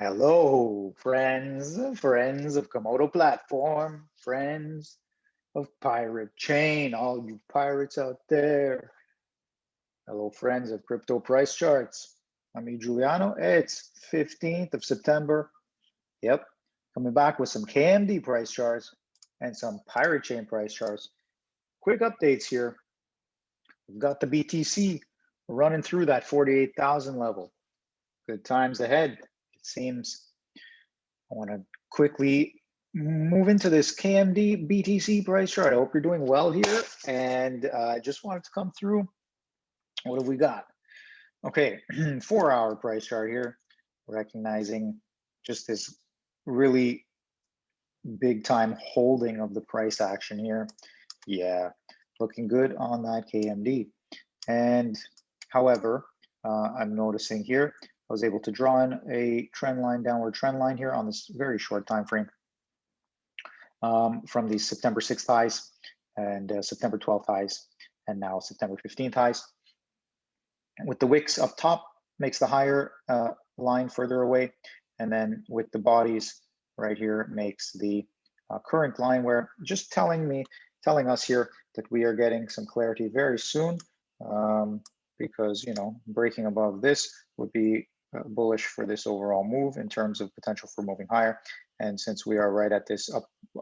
Hello, friends of Komodo platform, friends of Pirate Chain, all you pirates out there. Hello, friends of crypto price charts. I'm E. Giuliano. It's 15th of September. Yep, coming back with some KMD price charts and some Pirate Chain price charts. Quick updates here. We've got the BTC running through that 48,000 level. Good times ahead, it seems. I want to quickly move into this KMD BTC price chart. I hope you're doing well here. And I just wanted to come through. What have we got? Okay, 4-hour price chart here, recognizing just this really big time holding of the price action here. Yeah, looking good on that KMD. And however, I'm noticing here, I was able to draw in a trend line, downward trend line here on this very short time frame from the September 6th highs and September 12th highs, and now September 15th highs. And with the wicks up top, makes the higher line further away, and then with the bodies right here makes the current line, where just telling us here that we are getting some clarity very soon, because breaking above this would be bullish for this overall move in terms of potential for moving higher. And since we are right at this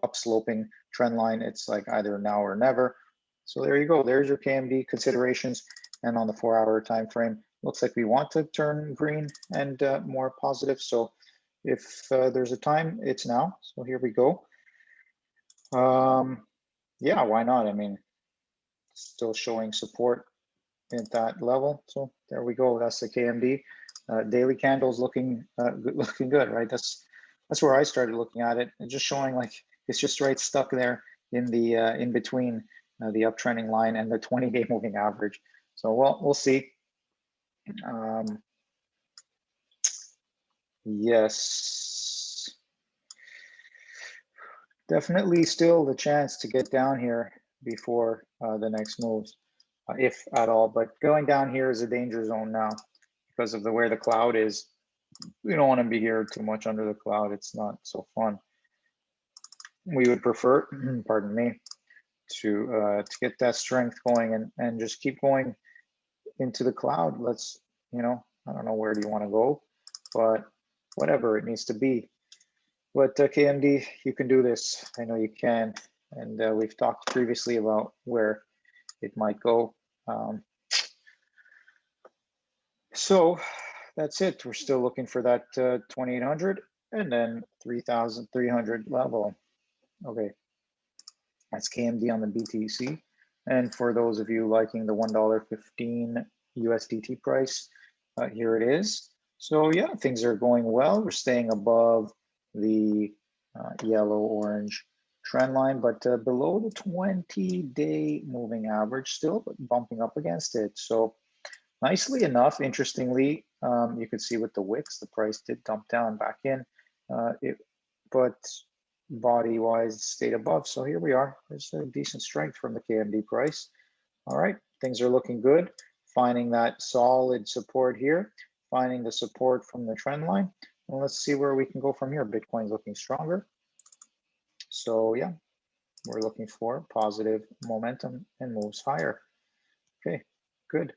upsloping trend line, it's like either now or never. So there you go. There's your KMD considerations. And on the 4-hour time frame, looks like we want to turn green and more positive. So if there's a time, it's now. So here we go. Yeah, why not? I mean, still showing support at that level. So there we go. That's the KMD. Daily candles looking good, right? That's where I started looking at it, and just showing like it's just right stuck there in the in between the uptrending line and the 20-day moving average. So we'll see. Yes, definitely still the chance to get down here before the next moves, if at all. But going down here is a danger zone now because of where the cloud is. We don't want to be here too much under the cloud. It's not so fun. We would prefer, pardon me, to get that strength going and just keep going into the cloud. Let's, I don't know where do you want to go, but whatever it needs to be. But KMD, you can do this. I know you can. And we've talked previously about where it might go. So that's it. We're still looking for that 2,800 and then 3,300 level. Okay, that's KMD on the BTC. And for those of you liking the $1.15 USDT price, here it is. So yeah, things are going well. We're staying above the yellow-orange trend line, but below the 20-day moving average still, but bumping up against it. So nicely enough, interestingly, you could see with the wicks, the price did dump down back in, but body-wise stayed above. So here we are. There's a decent strength from the KMD price. All right, things are looking good. Finding that solid support here, finding the support from the trend line. And let's see where we can go from here. Bitcoin's looking stronger. So yeah, we're looking for positive momentum and moves higher. Okay, good.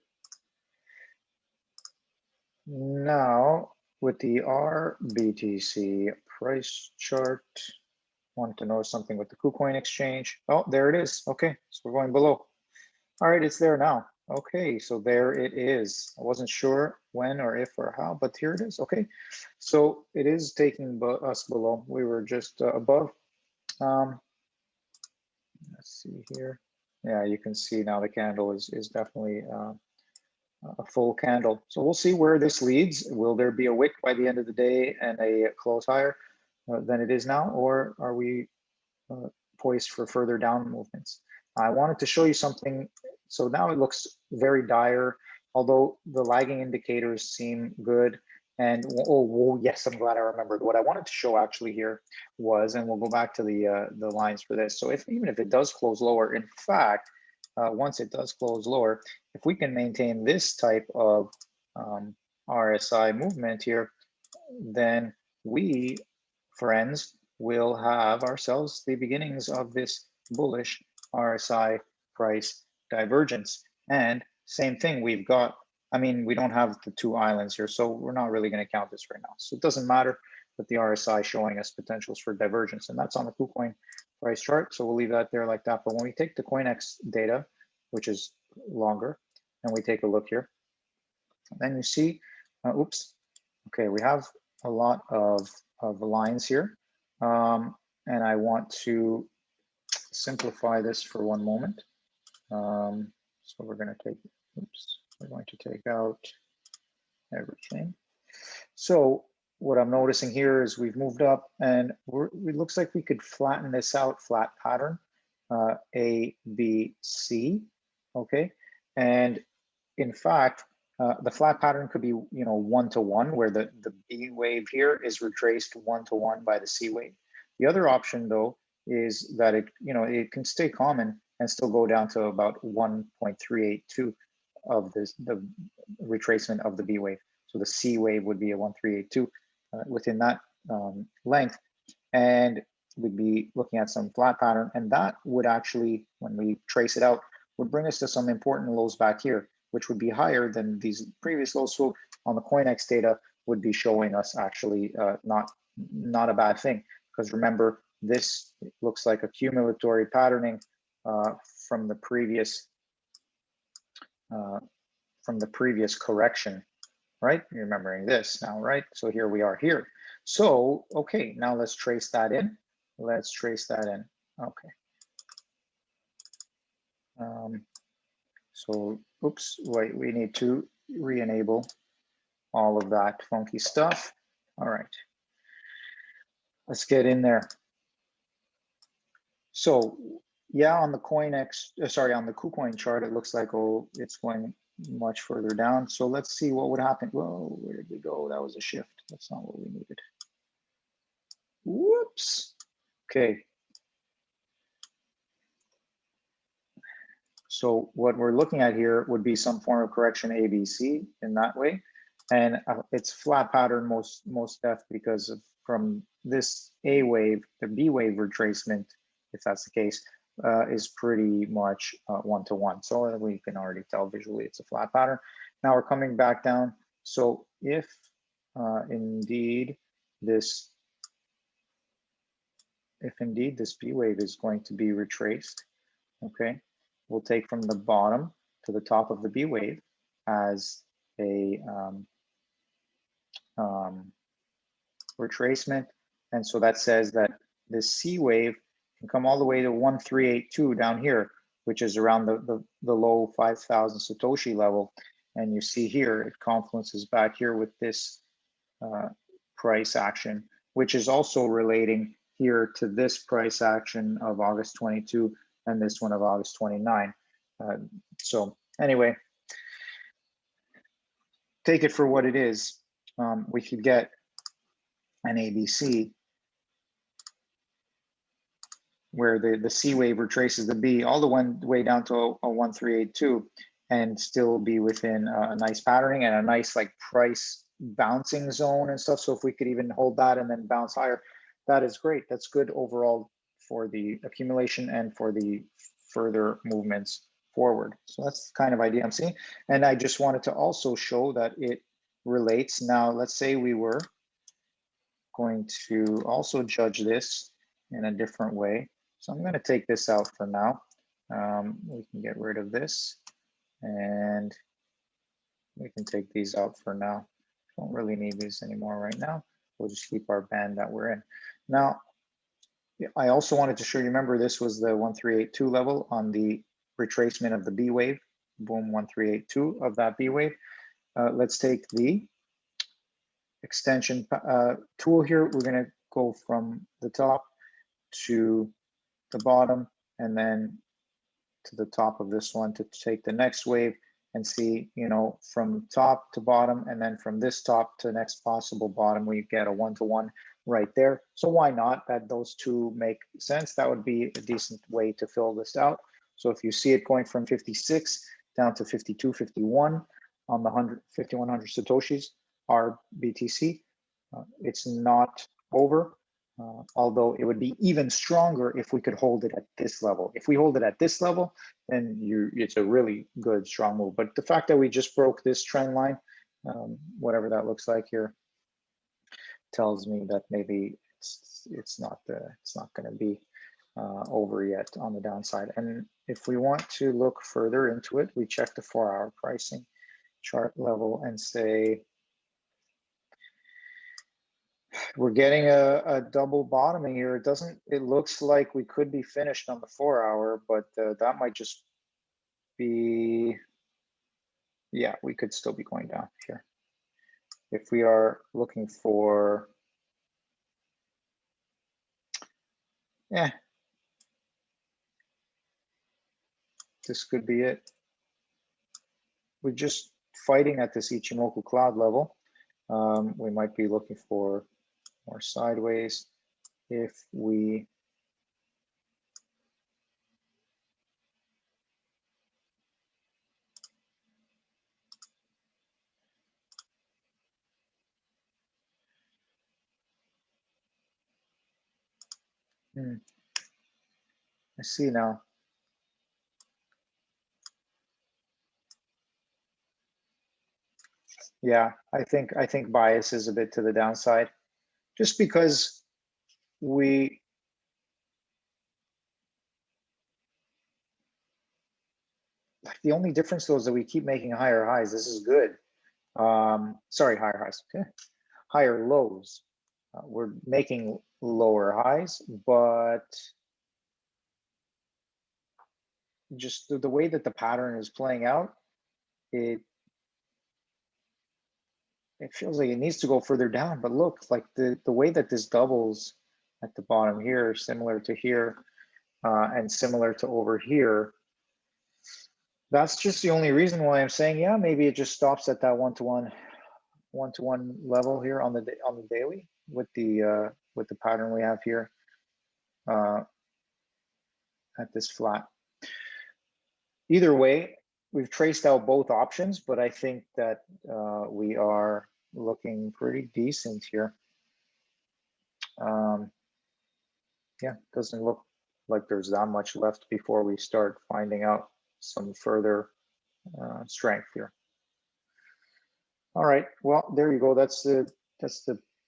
Now with the RBTC price chart, want to know something with the KuCoin exchange. Oh, there it is. Okay, so we're going below. All right, it's there now. Okay, so there it is. I wasn't sure when or if or how, but here it is. Okay, so it is taking us below. We were just above. Let's see here. Yeah, you can see now the candle is definitely a full candle. So we'll see where this leads. Will there be a wick by the end of the day and a close higher than it is now, or are we poised for further down movements? I wanted to show you something. So now it looks very dire, although the lagging indicators seem good. And oh yes, I'm glad I remembered. What I wanted to show actually here was, and we'll go back to the lines for this. So even if it does close lower, in fact, once it does close lower, if we can maintain this type of RSI movement here, then we, friends, will have ourselves the beginnings of this bullish RSI price divergence. And same thing, we've got, I mean, we don't have the two islands here, so we're not really going to count this right now. So it doesn't matter, but the RSI showing us potentials for divergence, and that's on the KuCoin price chart. So we'll leave that there like that. But when we take the CoinEx data, which is longer, and we take a look here, then you see, oops, okay, we have a lot of lines here. And I want to simplify this for one moment. So we're going to take, oops, we're going to take out everything. So what I'm noticing here is we've moved up, and it looks like we could flatten this out, flat pattern, A, B, C, okay? And in fact, the flat pattern could be, you know, 1-to-1, where the B wave here is retraced 1-to-1 by the C wave. The other option, though, is that it, you know, it can stay common and still go down to about 1.382 of the retracement of the B wave. So the C wave would be a 1.382 within that length, and we'd be looking at some flat pattern, and that would actually, when we trace it out, would bring us to some important lows back here, which would be higher than these previous lows. So on the CoinEx data would be showing us actually not a bad thing, because remember, this looks like accumulatory patterning from the previous correction, right? You're remembering this now, right? So here we are here. So, okay, now let's trace that in. Let's trace that in. Okay. So, oops, wait, we need to re-enable all of that funky stuff. All right, let's get in there. So, yeah, on the CoinEx, sorry, on the KuCoin chart, it looks like, oh, it's going much further down. So let's see what would happen. Whoa, where did we go? That was a shift. That's not what we needed. Whoops. Okay. So what we're looking at here would be some form of correction ABC in that way. And it's flat pattern most def because of from this A wave, the B wave retracement, if that's the case, is pretty much 1-to-1. So we can already tell visually it's a flat pattern. Now we're coming back down. So if indeed this B wave is going to be retraced, okay, we'll take from the bottom to the top of the B wave as a retracement. And so that says that this C wave can come all the way to 1.382 down here, which is around the low 5,000 Satoshi level. And you see here, it confluences back here with this price action, which is also relating here to this price action of August 22 and this one of August 29. So anyway, take it for what it is. We could get an ABC where the C wave retraces the B all the way down to a 1.382 and still be within a nice patterning and a nice like price bouncing zone and stuff. So if we could even hold that and then bounce higher, that is great. That's good overall for the accumulation and for the further movements forward. So that's the kind of idea I'm seeing. And I just wanted to also show that it relates. Now, let's say we were going to also judge this in a different way. So I'm going to take this out for now. We can get rid of this and we can take these out for now. Don't really need these anymore right now. We'll just keep our band that we're in. Now, I also wanted to show you, remember this was the 1.382 level on the retracement of the B wave, boom, 1.382 of that B wave. Let's take the extension tool here. We're going to go from the top to the bottom and then to the top of this one to take the next wave and see, you know, from top to bottom and then from this top to the next possible bottom, we get a 1-to-1 right there. So why not? That those two make sense. That would be a decent way to fill this out. So if you see it going from 56 down to 52, 51 on the 5,100 Satoshis, our BTC, It's not over, although it would be even stronger if we could hold it at this level. If we hold it at this level, then it's a really good strong move. But the fact that we just broke this trend line, whatever that looks like here, tells me that maybe it's not going to be over yet on the downside. And if we want to look further into it, we check the 4-hour pricing chart level and say we're getting a double bottoming here. It looks like we could be finished on the 4-hour, but that might just be, yeah, we could still be going down here. If we are looking for, this could be it. We're just fighting at this Ichimoku cloud level. We might be looking for more sideways if we I see now. Yeah, I think bias is a bit to the downside, just because like the only difference though is that we keep making higher highs. This is good. Sorry, higher highs, okay. Higher lows. We're making lower highs, but just the way that the pattern is playing out, it feels like it needs to go further down. But look, like the way that this doubles at the bottom here, similar to here, and similar to over here, that's just the only reason why I'm saying, yeah, maybe it just stops at that one-to-one level here on the daily with the pattern we have here at this flat. Either way, we've traced out both options, but I think that we are looking pretty decent here. Yeah, doesn't look like there's that much left before we start finding out some further strength here. All right, well, there you go. That's the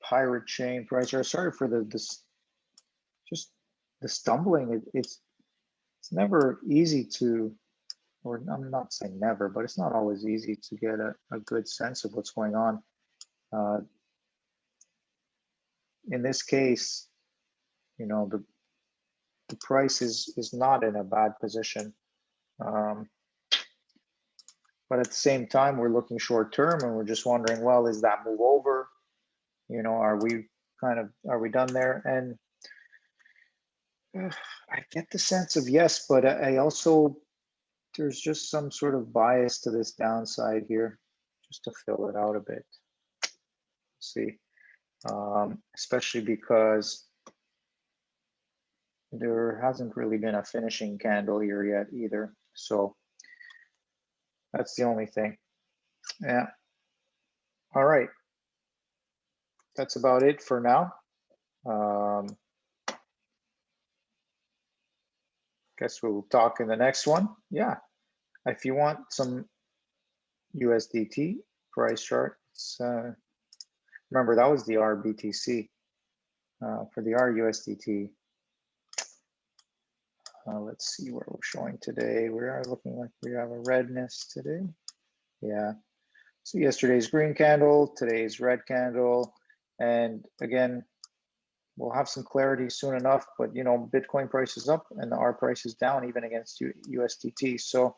pirate chain price. Sorry for just the stumbling. It's never easy to, or I'm not saying never, but it's not always easy to get a good sense of what's going on. In this case, you know, the price is not in a bad position. But at the same time, we're looking short term and we're just wondering, well, is that move over? You know, are we done there? And I get the sense of yes, but I also, there's just some sort of bias to this downside here, just to fill it out a bit. Let's see, especially because there hasn't really been a finishing candle here yet either. So that's the only thing. Yeah. All right. That's about it for now. Guess we'll talk in the next one. Yeah. If you want some USDT price chart, remember that was the RBTC. For the RUSDT, let's see where we're showing today. We are looking like we have a redness today. Yeah. So yesterday's green candle, today's red candle, and again, we'll have some clarity soon enough. But you know, Bitcoin price is up and the R price is down even against USDT. So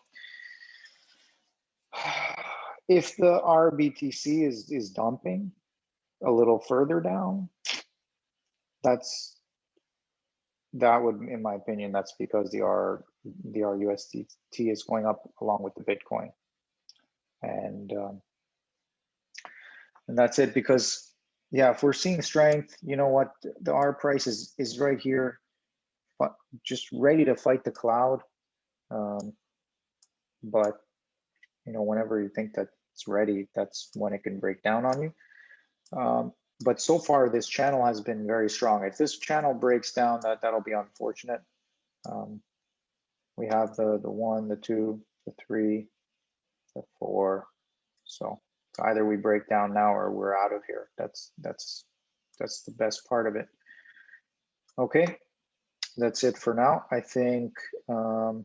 if the RBTC is dumping a little further down, that would, in my opinion, that's because the RUSDT is going up along with the Bitcoin, and that's it. Because yeah, if we're seeing strength, you know what, the R price is right here, but just ready to fight the cloud. But you know, whenever you think that it's ready, that's when it can break down on you. But so far, this channel has been very strong. If this channel breaks down, that'll be unfortunate. We have the 1, the 2, the 3, the 4. So either we break down now or we're out of here. That's the best part of it. Okay, that's it for now. I think our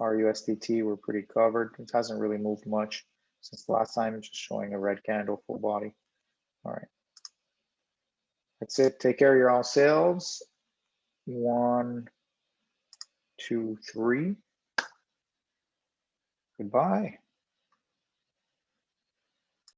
USDT, we're pretty covered. It hasn't really moved much since the last time, just showing a red candle full body. All right. That's it. Take care of your all sales. 1, 2, 3. Goodbye.